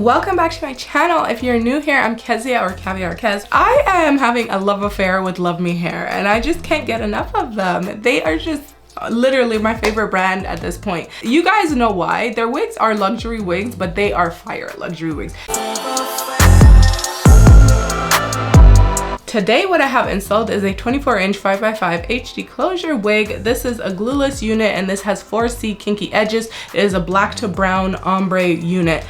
Welcome back to my channel. If you're new here, I'm Kezzy or caviarkezzy. I am having a love affair with Luvme hair and I just can't get enough of them. They are just literally my favorite brand at this point. You guys know why. Their wigs are luxury wigs, but they are fire luxury wigs. Today what I have installed is a 24-inch 5x5 HD closure wig. This is a glueless unit and this has 4C kinky edges. It is a black to brown ombre unit.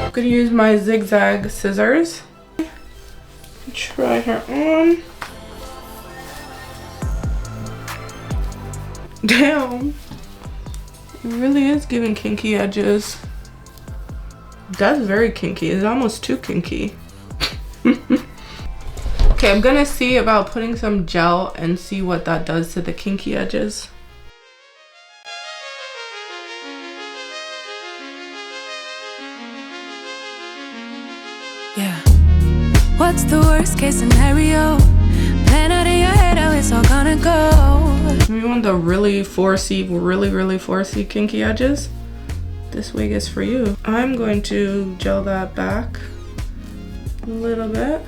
I'm gonna use my zigzag scissors. Try her on. Damn, it really is giving kinky edges. That's very kinky. It's almost too kinky. Okay, I'm gonna see about putting some gel and see what that does to the kinky edges. Yeah. What's the worst case scenario? Plan out in your head how it's all gonna go. You want the really 4C, really 4C kinky edges? This wig is for you. I'm going to gel that back a little bit.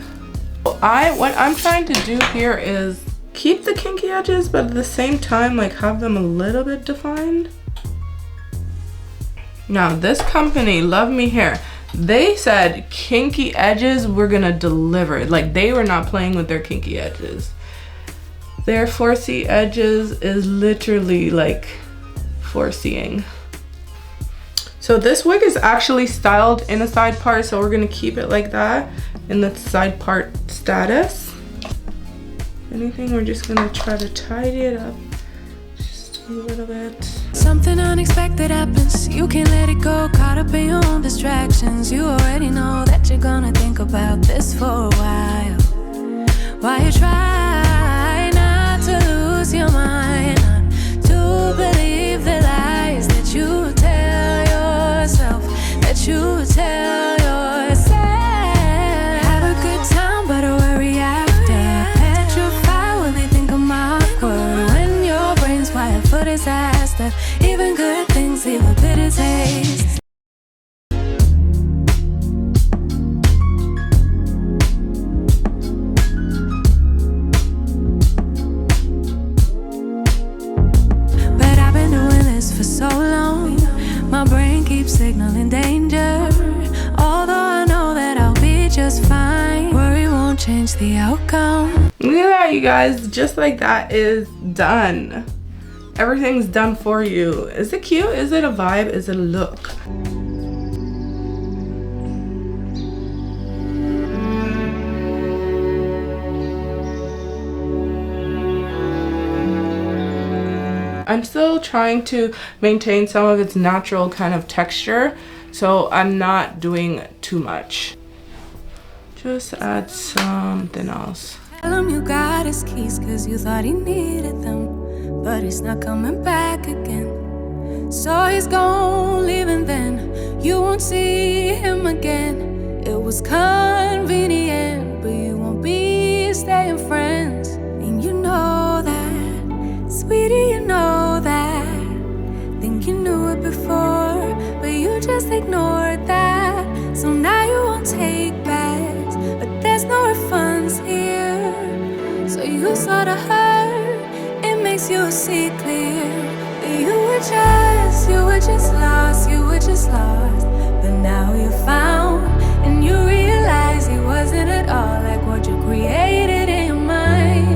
What I'm trying to do here is keep the kinky edges, but at the same time, like have them a little bit defined. Now this company, Luvme Hair, they said kinky edges were gonna deliver. Like they were not playing with their kinky edges. Their 4C edges is literally like 4C'ing. So this wig is actually styled in a side part, so we're gonna keep it like that in the side part status. If anything, we're just gonna try to tidy it up just a little bit. Something unexpected happens, you can't let it go. Caught up in your own distractions, you already know that you're gonna think about this for a while. While you try not to lose your mind, not to believe the lies that you tell yourself, that you tell yourself. Have a good time, but worry after. Petrified when they think I'm awkward. When your brain's wired for disaster, even good things leave a bitter taste. But I've been doing this for so long, my brain keeps signaling danger. Although I know that I'll be just fine, worry won't change the outcome. Look at that, you guys. Just like that is done. Everything's done for you. Is it cute? Is it a vibe? Is it a look? I'm still trying to maintain some of its natural kind of texture, so I'm not doing too much. Just add something else. Tell him you got his keys cause you thought he needed them, but he's not coming back again. So he's gone, leaving then. You won't see him again. It was convenient, but you won't be staying friends. And you know that, sweetie, you know that. Think you knew it before, but you just ignored that. So now you won't take backs, but there's no refunds here. So you sorta hurt, it makes you see clear that you were just once you were just lost, you were just lost. But now you're found, and you realize he wasn't at all like what you created in your mind.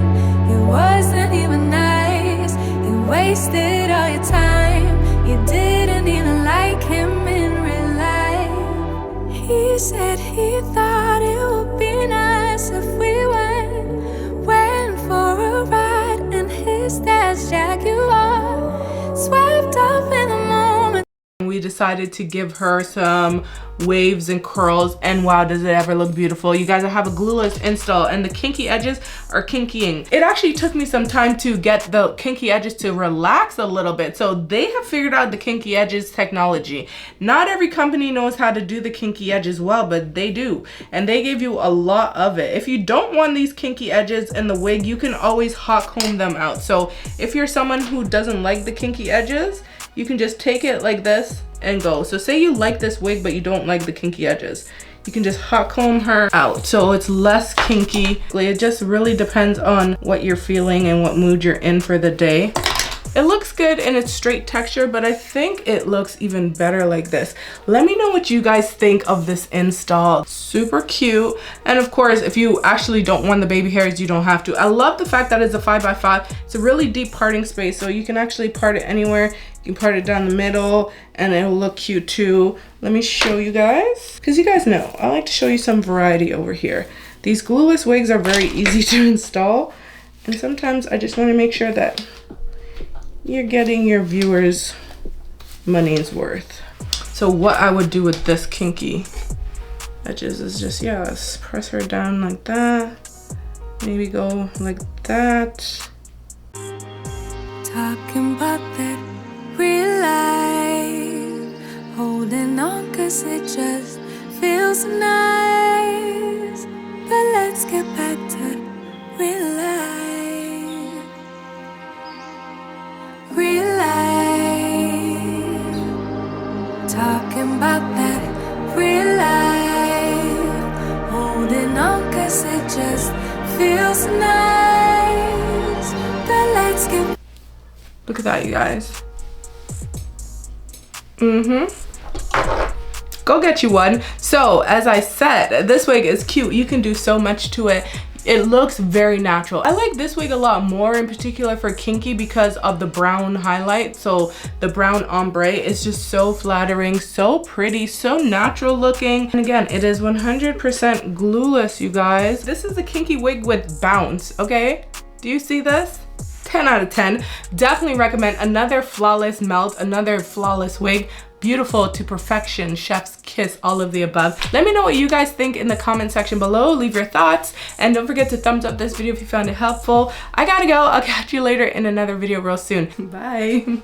He wasn't even nice, he wasted all your time. You didn't even like him in real life. He said he thought it would be nice if we went for a ride in his dad's Jaguar, swept up in the moment. We decided to give her some waves and curls, and wow, does it ever look beautiful. You guys, I have a glueless install, and the kinky edges are kinkying. It actually took me some time to get the kinky edges to relax a little bit, so they have figured out the kinky edges technology. Not every company knows how to do the kinky edges well, but they do, and they give you a lot of it. If you don't want these kinky edges in the wig, you can always hot comb them out. So if you're someone who doesn't like the kinky edges, you can just take it like this and go. So say you like this wig but you don't like the kinky edges, you can just hot comb her out so it's less kinky. It just really depends on what you're feeling and what mood you're in for the day. It looks good in its straight texture, but I think it looks even better like this. Let me know what you guys think of this install. Super cute. And of course, if you actually don't want the baby hairs, you don't have to. I love the fact that it's a 5x5. It's a really deep parting space, so you can actually part it anywhere. You can part it down the middle and it'll look cute too. Let me show you guys, because you guys know I like to show you some variety over here. These glueless wigs are very easy to install, and sometimes I just want to make sure that you're getting your viewers' money's worth. So what I would do with this kinky edges is just, yes, press her down like that. Maybe go like that. Talking about that real life, holding on cause it just feels nice. But let's get back to real life. Real life, talking about that real life, holding on cause it just feels nice. But let's get. Look at that, you guys. Go get you one. So as I said, this wig is cute. You can do so much to it. It looks very natural. I like this wig a lot more, in particular for kinky, because of the brown highlight. So the brown ombre is just so flattering, so pretty, so natural looking. And again, it is 100% glueless, you guys. This is a kinky wig with bounce, okay? Do you see this? 10 out of 10. Definitely recommend. Another flawless melt, another flawless wig. Beautiful to perfection, chef's kiss, all of the above. Let me know what you guys think in the comment section below. Leave your thoughts, and don't forget to thumbs up this video if you found it helpful. I gotta go. I'll catch you later in another video real soon. Bye.